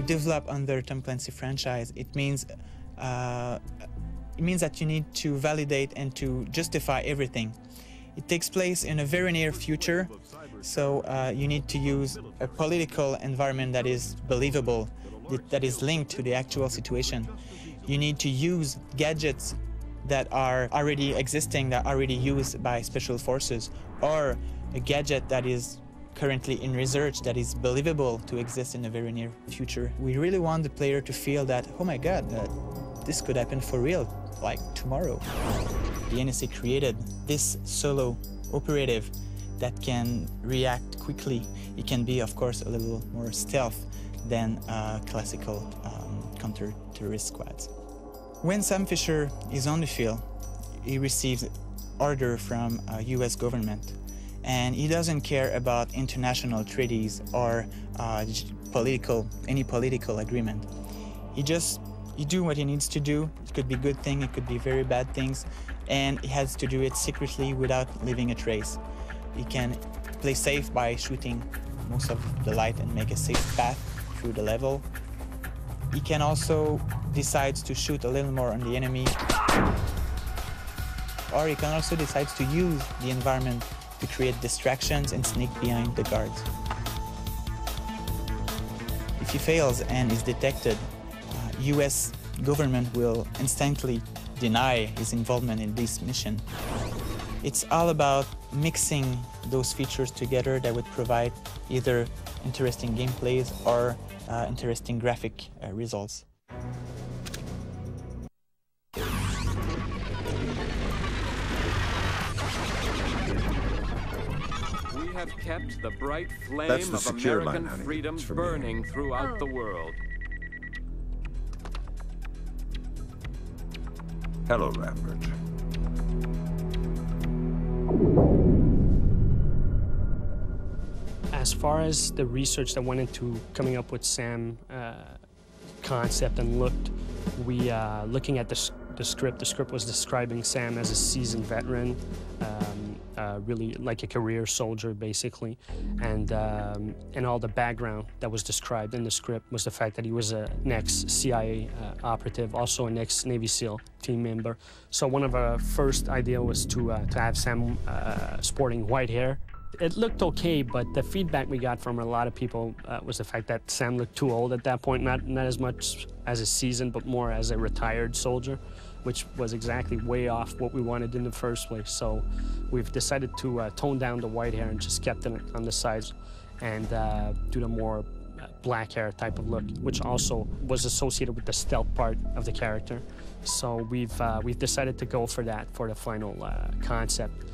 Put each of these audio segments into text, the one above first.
develop under Tom Clancy franchise, it means that you need to validate and to justify everything. It takes place in a very near future, so you need to use a political environment that is believable, that is linked to the actual situation. You need to use gadgets that are already existing, that are already used by special forces, or a gadget that is currently in research that is believable to exist in the very near future. We really want the player to feel that, oh my God, this could happen for real, like tomorrow. The NSA created this solo operative that can react quickly. It can be, of course, a little more stealth than classical counter-terrorist squads. When Sam Fisher is on the field, he receives order from US government, and he doesn't care about international treaties or any political agreement. He do what he needs to do. It could be good things, it could be very bad things, and he has to do it secretly without leaving a trace. He can play safe by shooting most of the light and make a safe path through the level. He can also decide to shoot a little more on the enemy, or he can also decide to use the environment to create distractions and sneak behind the guards. If he fails and is detected, US government will instantly deny his involvement in this mission. It's all about mixing those features together that would provide either interesting gameplays or interesting graphic results. We have kept the bright flame of American freedom burning throughout the world. Hello, Lambert. As far as the research that went into coming up with Sam concept and looked, we looking at the script was describing Sam as a seasoned veteran, really like a career soldier basically, and all the background that was described in the script was the fact that he was an ex-CIA operative, also an ex-Navy SEAL team member. So one of our first idea was to have Sam sporting white hair. It looked okay, but the feedback we got from a lot of people was the fact that Sam looked too old at that point, not as much as a seasoned, but more as a retired soldier, which was exactly way off what we wanted in the first place. So we've decided to tone down the white hair and just kept it on the sides and do the more black hair type of look, which also was associated with the stealth part of the character. So we've decided to go for that for the final concept.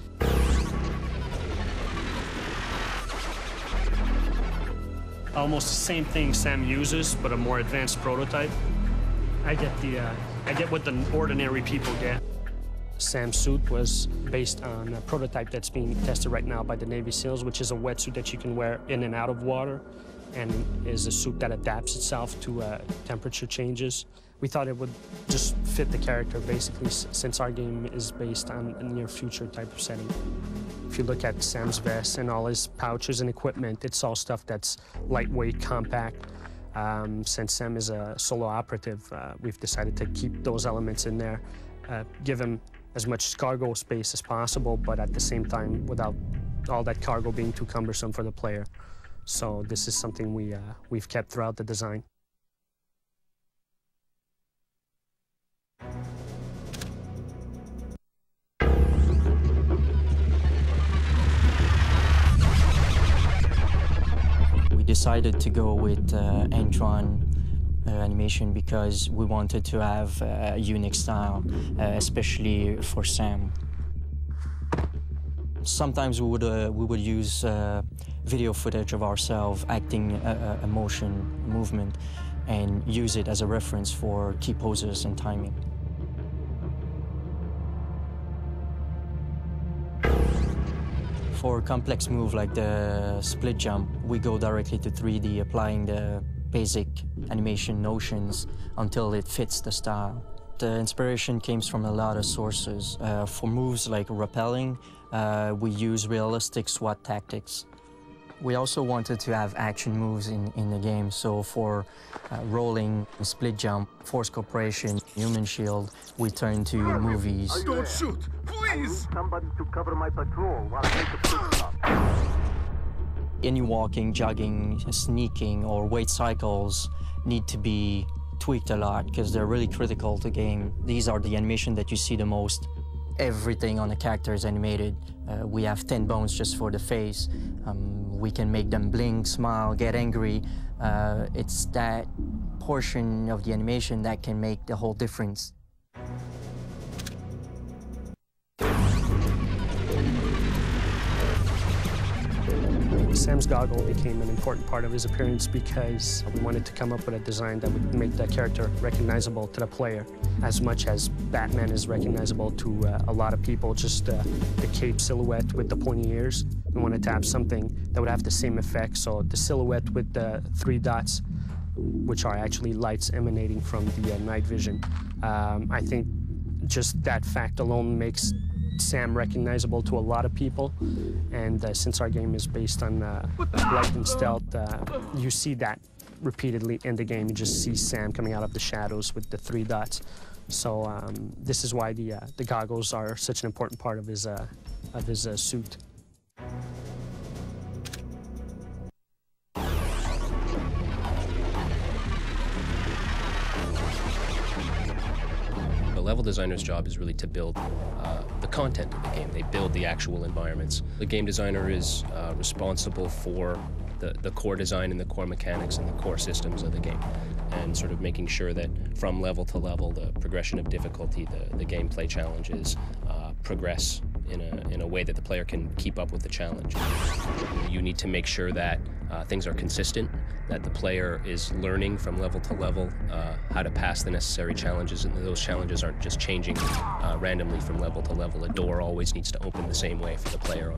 Almost the same thing Sam uses, but a more advanced prototype. I get what the ordinary people get. Sam's suit was based on a prototype that's being tested right now by the Navy SEALs, which is a wetsuit that you can wear in and out of water, and is a suit that adapts itself to temperature changes. We thought it would just fit the character, basically, since our game is based on a near-future type of setting. If you look at Sam's vest and all his pouches and equipment, it's all stuff that's lightweight, compact. Since Sam is a solo operative, we've decided to keep those elements in there, give him as much cargo space as possible, but at the same time, without all that cargo being too cumbersome for the player. So this is something we've kept throughout the design. We decided to go with Antron animation because we wanted to have a unique style, especially for Sam. Sometimes we would use video footage of ourselves acting a motion, movement, and use it as a reference for key poses and timing. For a complex move like the split jump, we go directly to 3D, applying the basic animation notions until it fits the style. The inspiration came from a lot of sources. For moves like rappelling, we use realistic SWAT tactics. We also wanted to have action moves in the game, so for rolling, split jump, force cooperation, human shield, we turn to movies. Don't shoot, please! I need somebody to cover my patrol while I make a quick stop. Any walking, jogging, sneaking, or weight cycles need to be tweaked a lot because they're really critical to game. These are the animation that you see the most. Everything on the character is animated. We have 10 bones just for the face. We can make them blink, smile, get angry. It's that portion of the animation that can make the whole difference. Sam's goggle became an important part of his appearance because we wanted to come up with a design that would make that character recognizable to the player. As much as Batman is recognizable to a lot of people, just the cape silhouette with the pointy ears, we wanted to have something that would have the same effect. So the silhouette with the 3 dots, which are actually lights emanating from the night vision. I think just that fact alone makes Sam recognizable to a lot of people, and since our game is based on light and stealth, you see that repeatedly in the game. You just see Sam coming out of the shadows with the 3 dots. So this is why the goggles are such an important part of his suit. The level designer's job is really to build the content of the game. They build the actual environments. The game designer is responsible for the core design and the core mechanics and the core systems of the game, and sort of making sure that from level to level, the progression of difficulty, the gameplay challenges progress in a way that the player can keep up with the challenge. You need to make sure that things are consistent, that the player is learning from level to level how to pass the necessary challenges, and those challenges aren't just changing randomly from level to level. A door always needs to open the same way for the player.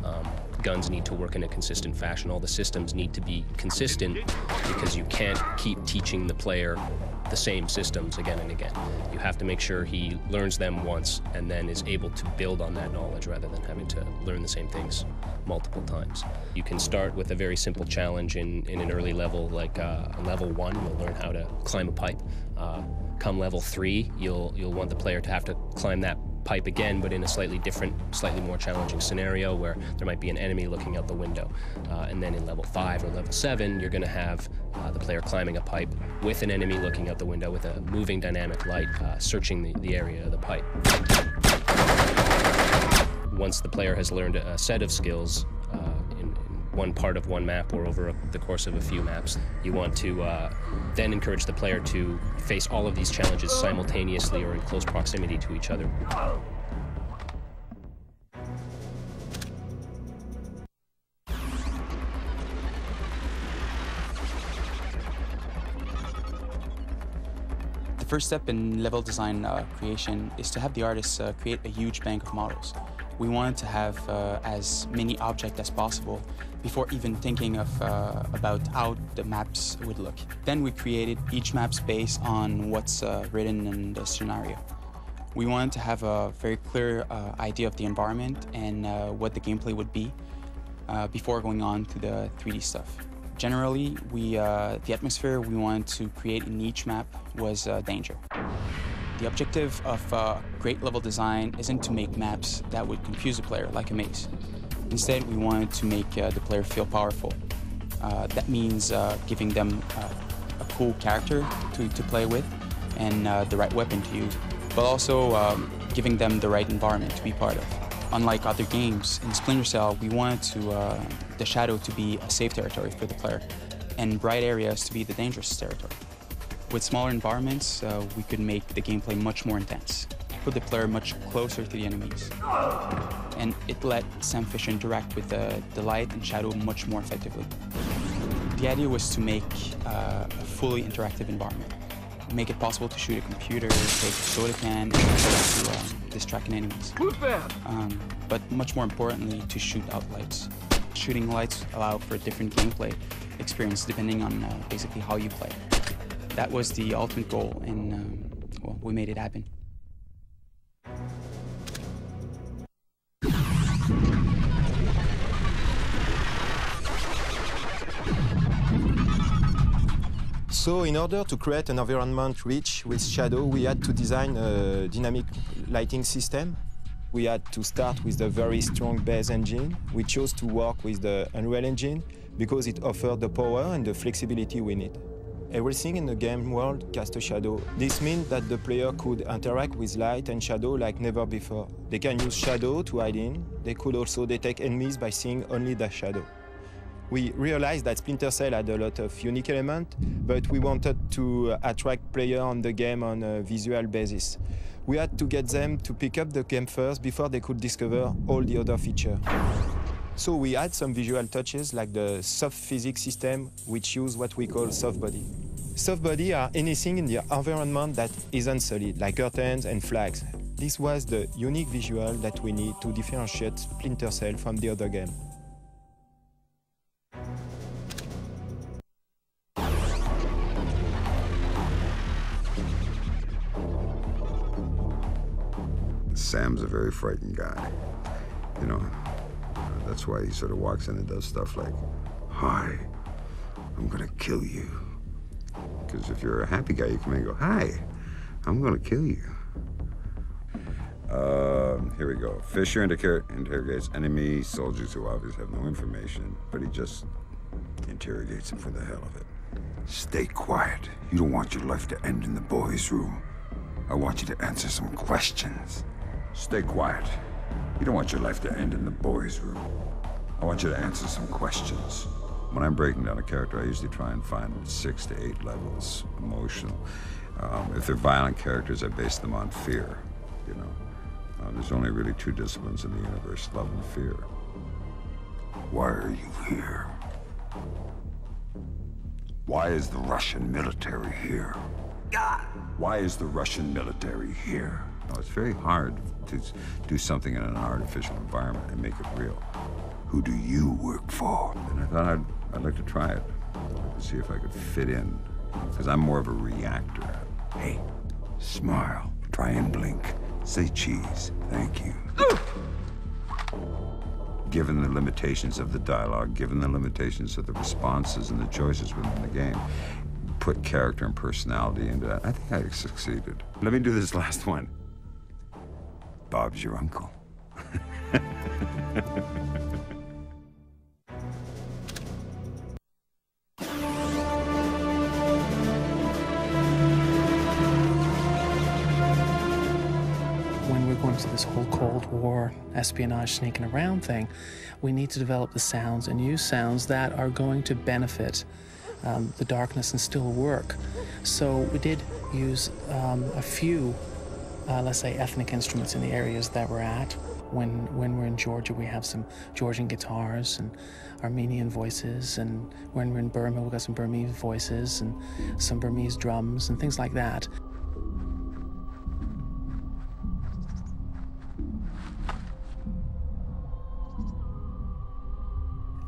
Guns need to work in a consistent fashion. All the systems need to be consistent because you can't keep teaching the player the same systems again and again. You have to make sure he learns them once and then is able to build on that knowledge rather than having to learn the same things multiple times. You can start with a very simple challenge in an early level, like level 1, you'll learn how to climb a pipe. Come level 3, you'll want the player to have to climb that pipe again, but in a slightly different, slightly more challenging scenario where there might be an enemy looking out the window. And then in level 5 or level 7, you're going to have the player climbing a pipe with an enemy looking out the window with a moving dynamic light searching the area of the pipe. Once the player has learned a set of skills in one part of one map or over the course of a few maps, you want to then encourage the player to face all of these challenges simultaneously or in close proximity to each other. The first step in level design creation is to have the artists create a huge bank of models. We wanted to have as many objects as possible before even thinking of about how the maps would look. Then we created each map's based on what's written in the scenario. We wanted to have a very clear idea of the environment and what the gameplay would be before going on to the 3D stuff. Generally, the atmosphere we wanted to create in each map was danger. The objective of great level design isn't to make maps that would confuse the player like a maze. Instead, we wanted to make the player feel powerful. That means giving them a cool character to play with and the right weapon to use, but also giving them the right environment to be part of. Unlike other games, in Splinter Cell, we wanted the shadow to be a safe territory for the player and bright areas to be the dangerous territory. With smaller environments, we could make the gameplay much more intense, put the player much closer to the enemies, and it let Sam Fisher interact with the light and shadow much more effectively. The idea was to make a fully interactive environment, make it possible to shoot a computer, take a soda can, and to distract enemies. But much more importantly, to shoot out lights. Shooting lights allow for a different gameplay experience depending on basically how you play. That was the ultimate goal, and well, we made it happen. So in order to create an environment rich with shadow, we had to design a dynamic lighting system. We had to start with a very strong base engine. We chose to work with the Unreal Engine because it offered the power and the flexibility we need. Everything in the game world casts a shadow. This means that the player could interact with light and shadow like never before. They can use shadow to hide in. They could also detect enemies by seeing only the shadow. We realized that Splinter Cell had a lot of unique elements, but we wanted to attract players on the game on a visual basis. We had to get them to pick up the game first before they could discover all the other features. So we had some visual touches like the soft physics system, which use what we call soft body. Soft body are anything in the environment that isn't solid, like curtains and flags. This was the unique visual that we need to differentiate Splinter Cell from the other game. Sam's a very frightened guy, you know. That's why he sort of walks in and does stuff like, "Hi, I'm gonna kill you." Because if you're a happy guy, you come in and go, "Hi, I'm gonna kill you." Here we go. Fisher interrogates enemy soldiers who obviously have no information, but he just interrogates them for the hell of it. "Stay quiet. You don't want your life to end in the boys' room. I want you to answer some questions." "Stay quiet. You don't want your life to end in the boys' room. I want you to answer some questions." When I'm breaking down a character, I usually try and find 6 to 8 levels, emotional. If they're violent characters, I base them on fear, you know. There's only really 2 disciplines in the universe, love and fear. "Why are you here? Why is the Russian military here? Why is the Russian military here?" Now, it's very hard to do something in an artificial environment and make it real. "Who do you work for?" And I thought I'd like to try it, to see if I could fit in, because I'm more of a reactor. "Hey, smile, try and blink, say cheese, thank you." Given the limitations of the dialogue, given the limitations of the responses and the choices within the game, put character and personality into that. I think I succeeded. Let me do this last one. "Bob's your uncle." When we're going to this whole Cold War espionage sneaking around thing, we need to develop the sounds and use sounds that are going to benefit the darkness and still work. So we did use a few, let's say, ethnic instruments in the areas that we're at. When we're in Georgia, we have some Georgian guitars and Armenian voices, and when we're in Burma, we've got some Burmese voices and some Burmese drums and things like that.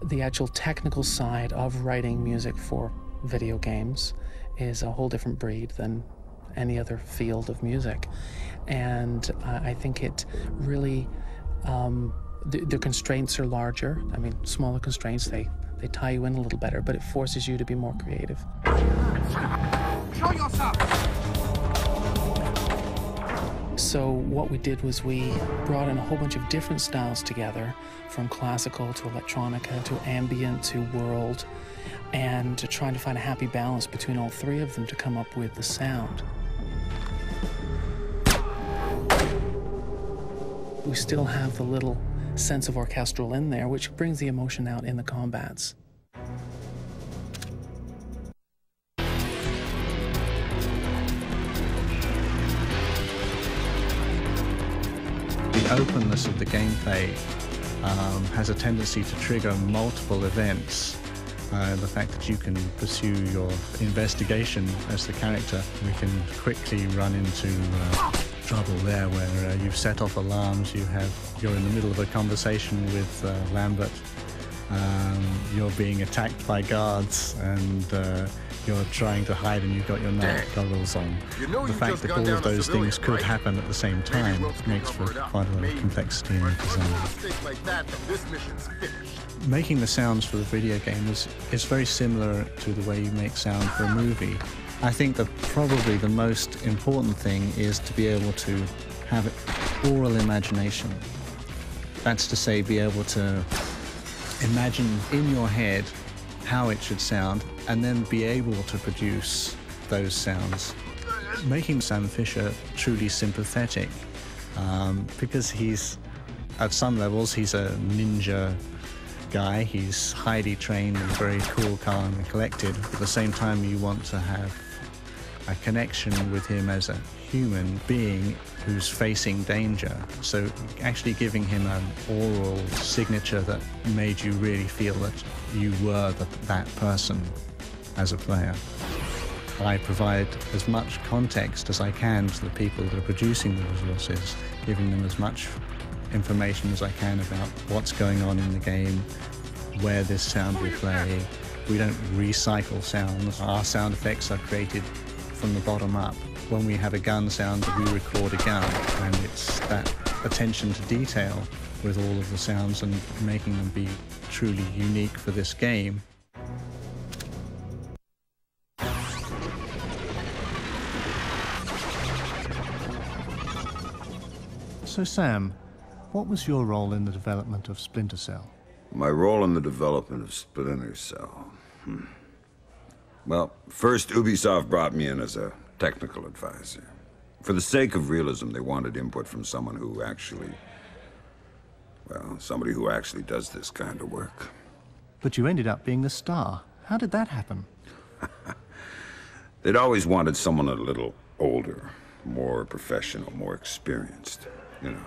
The actual technical side of writing music for video games is a whole different breed than any other field of music. And I think it really, the constraints are larger. I mean, smaller constraints, they tie you in a little better, but it forces you to be more creative. Show yourself! So what we did was we brought in a whole bunch of different styles together, from classical to electronica to ambient to world, and to try to find a happy balance between all 3 of them to come up with the sound. We still have the little sense of orchestral in there, which brings the emotion out in the combats. The openness of the gameplay has a tendency to trigger multiple events. The fact that you can pursue your investigation as the character, we can quickly run into trouble there where you've set off alarms, you're in the middle of a conversation with Lambert, you're being attacked by guards and you're trying to hide and you've got your night goggles on. The fact that all of those things could happen at the same time makes for quite a lot of complexity in the design. Making the sounds for the video game is very similar to the way you make sound for a movie. I think that probably the most important thing is to be able to have oral imagination. That's to say, be able to imagine in your head how it should sound and then be able to produce those sounds. Making Sam Fisher truly sympathetic because at some levels, he's a ninja guy. He's highly trained and very cool, calm and collected. At the same time, you want to have a connection with him as a human being who's facing danger. So actually giving him an oral signature that made you really feel that you were that person as a player. I provide as much context as I can to the people that are producing the resources, giving them as much information as I can about what's going on in the game, where this sound will play. We don't recycle sounds. Our sound effects are created from the bottom up. When we have a gun sound, we record a gun, and it's that attention to detail with all of the sounds and making them be truly unique for this game. So Sam, what was your role in the development of Splinter Cell? My role in the development of Splinter Cell? Well, first Ubisoft brought me in as a technical advisor. For the sake of realism, they wanted input from someone who actually, somebody who actually does this kind of work. But you ended up being the star. How did that happen? They'd always wanted someone a little older, more professional, more experienced, you know.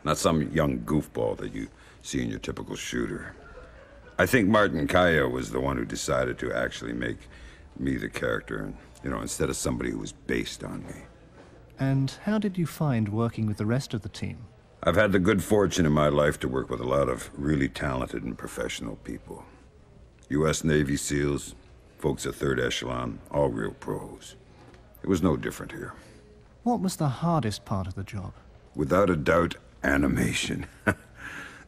Not some young goofball that you see in your typical shooter. I think Martin Kaya was the one who decided to actually make me the character, and, you know, instead of somebody who was based on me. And how did you find working with the rest of the team? I've had the good fortune in my life to work with a lot of really talented and professional people. U.S. Navy SEALs, folks at Third Echelon, all real pros. It was no different here. What was the hardest part of the job? Without a doubt, animation.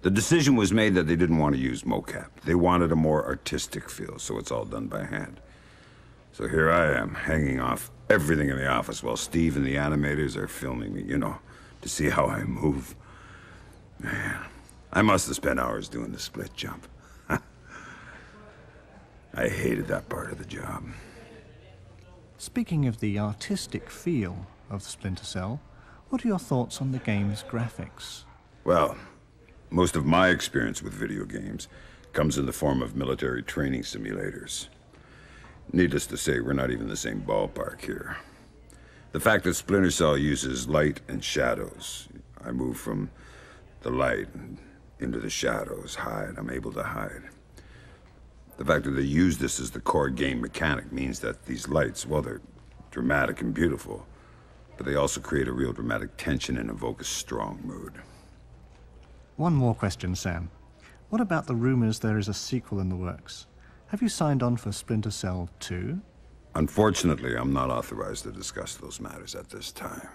The decision was made that they didn't want to use mocap. They wanted a more artistic feel, so it's all done by hand. So here I am, hanging off everything in the office while Steve and the animators are filming me, you know, to see how I move. Man, I must have spent hours doing the split jump. I hated that part of the job. Speaking of the artistic feel of Splinter Cell, what are your thoughts on the game's graphics? Well, most of my experience with video games comes in the form of military training simulators. Needless to say, we're not even the same ballpark here. The fact that Splinter Cell uses light and shadows, I move from the light into the shadows, I'm able to hide. The fact that they use this as the core game mechanic means that these lights, well, they're dramatic and beautiful, but they also create a real dramatic tension and evoke a strong mood. One more question, Sam. What about the rumors there is a sequel in the works? Have you signed on for Splinter Cell 2? Unfortunately, I'm not authorized to discuss those matters at this time.